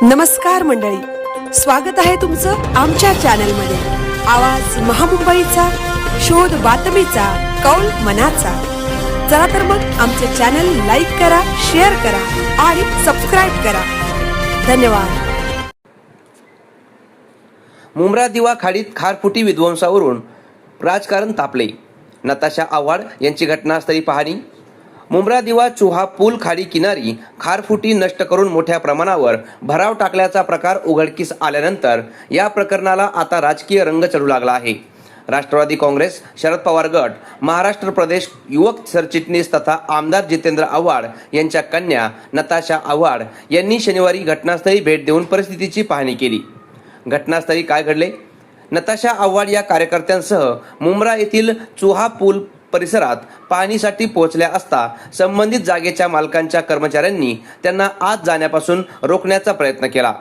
नमस्कार मंडळी, स्वागत आहे तुमचं आमच्या चॅनलमध्ये। आवाज महामुंबईचा, शोध बातमीचा, कौल मनाचा। चला तर मग आमचे चॅनल लाईक करा, शेअर करा आणि सबस्क्राइब करा। धन्यवाद। मुंब्रा दिवा खाडीत खारफुटी विध्वंसावरून राजकारण तापले। नताशा आव्हाड यांची घटनास्थळी पाहणी। मुंब्रा दिवा चुहा पूल खाडी किनारी खारफुटी नष्ट करून मोठ्या प्रमाणावर भराव टाकल्याचा प्रकार उघडकीस आल्यानंतर या प्रकरणाला आता राजकीय रंग चढू लागला आहे। राष्ट्रवादी काँग्रेस, शरद पवार गट, महाराष्ट्र प्रदेश युवक सरचिटणीस तथा आमदार जितेंद्र आव्हाड यांच्या कन्या नताशा आव्हाड यांनी शनिवारी घटनास्थळी भेट देऊन परिस्थितीची पाहणी केली। घटनास्थळी काय घडले? नताशा आव्हाड या कार्यकर्त्यांसह मुंब्रा येथील चुहा पूल परिसरात पाहणीसाठी पोहोचल्या असता संबंधित जागेच्या मालकांच्या कर्मचाऱ्यांनी त्यांना आत जाण्यापासून रोखण्याचा प्रयत्न केला।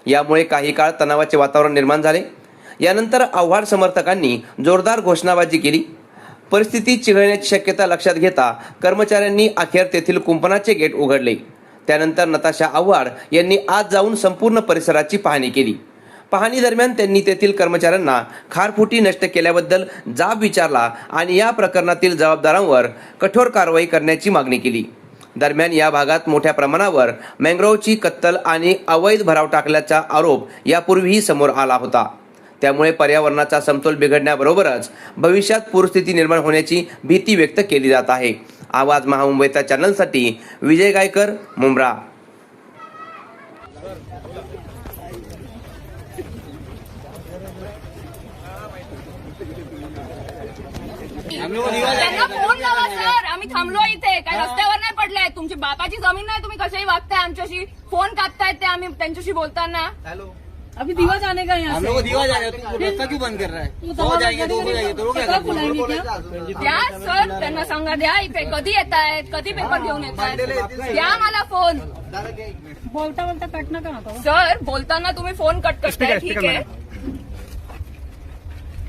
यामुळे काही काळ तणावाचे वातावरण निर्माण झाले। यानंतर आव्हाड समर्थकांनी जोरदार घोषणाबाजी केली। परिस्थिती चिघळण्याची शक्यता लक्षात घेता कर्मचाऱ्यांनी अखेर तेथील कुंपणाचे गेट उघडले। त्यानंतर नताशा आव्हाड यांनी आत जाऊन संपूर्ण परिसराची पाहणी केली। पाहणी दरम्यान त्यांनी तेथील कर्मचाऱ्यांना खारफुटी नष्ट केल्याबद्दल जाब विचारला आणि या प्रकरणातील जबाबदारांवर कठोर कारवाई करण्याची मागणी केली। दरम्यान या भागात मोठ्या प्रमाणावर मँग्रोव्हची कत्तल आणि अवैध भराव टाकल्याचा आरोप यापूर्वीही समोर आला होता। त्यामुळे पर्यावरणाचा समतोल बिघडण्याबरोबरच भविष्यात पूरस्थिती निर्माण होण्याची भीती व्यक्त केली जात आहे। आवाज महामुंबईचा चॅनलसाठी विजय गायकर, मुंब्रा। त्यांना फोन लावा सर, आम्ही थांबलो इथे, काय रस्त्यावर नाही पडले। तुमची बापाची जमीन नाही, तुम्ही कशाही वागताय आमच्याशी। फोन कापतायत ते आम्ही त्यांच्याशी बोलताना। हेलो, अभी दीवा जाने का यहाँ हम से। लोग दीवा जा रहे हैं, तो रास्ता क्यों बंद कर रहा है? हो जाएंगे तो हो जाएंगे, तो क्या कब बुलाएंगे क्या? द्या सर, त्यांना सांगा द्या इथे कधी येत आहेत, कधी पेपर घेऊन येत आहेत, द्या मला फोन। बोलता बोलता कटना का आता? सर बोलताना तुम्ही फोन कट करताय, ठीक आहे?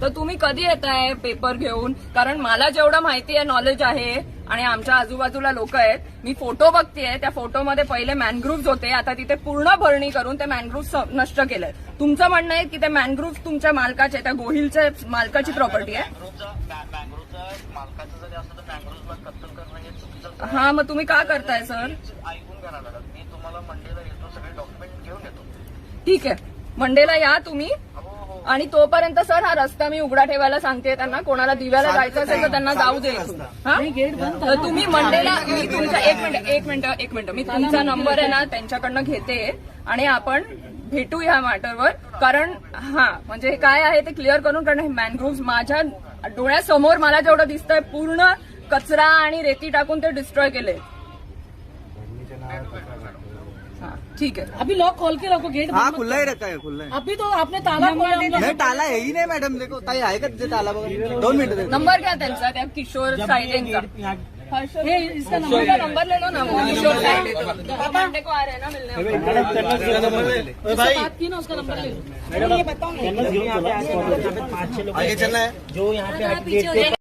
तर तुम्ही कधी येताय पेपर घेऊन? कारण मला जेवढं माहिती आहे, नॉलेज आहे आणि आमच्या आजूबाजूला लोक आहेत, मी फोटो बघतेय, त्या फोटोमध्ये पहिले मॅनग्रुव्ह होते, आता तिथे पूर्ण भरणी करून ते मॅनग्रुव्ह नष्ट केलंय। तुमचं म्हणणं आहे की ते मॅनग्रुव्ह तुमच्या मालकाचे, त्या गोहिलच्या मालकाची प्रॉपर्टी आहे? हा, मग तुम्ही का करताय सर? ठीक आहे, मंडेला या तुम्ही। आणि तोपर्यंत सर हा रस्ता मी उघडा ठेवायला सांगते त्यांना। कोणाला दिव्याला जायचं असेल तर त्यांना जाऊ दे। तर तुम्ही मंडेला, मी तुमचा एक मिनिट मी तुमचा नंबर आहे ना त्यांच्याकडनं घेते आणि आपण भेटू ह्या मॅटरवर। कारण म्हणजे हे काय आहे ते क्लिअर करून, कारण हे मॅनग्रोव्ह माझ्या डोळ्यासमोर मला जेवढं दिसतंय पूर्ण कचरा आणि रेती टाकून ते डिस्ट्रॉय केले। ठीक है, अभी लॉक खोल के रखो, गेट हाँ खुला ही रहता है, खुला है। अभी तो आपने ताला खोला। नहीं ताला है ही नहीं मैडम, देखो ताई आहे का तिथे ताला बघा। 2 मिनिट दे। नंबर घ्या त्यांचा, त्या किशोर साइडेंचा। ये इसका नंबर नंबर ले लो ना, वो किशोर साइडे मंडे को आ रहे हैं ना मिलने। बात की ना, उसका नंबर ले लो। आगे चलना है जो यहाँ पे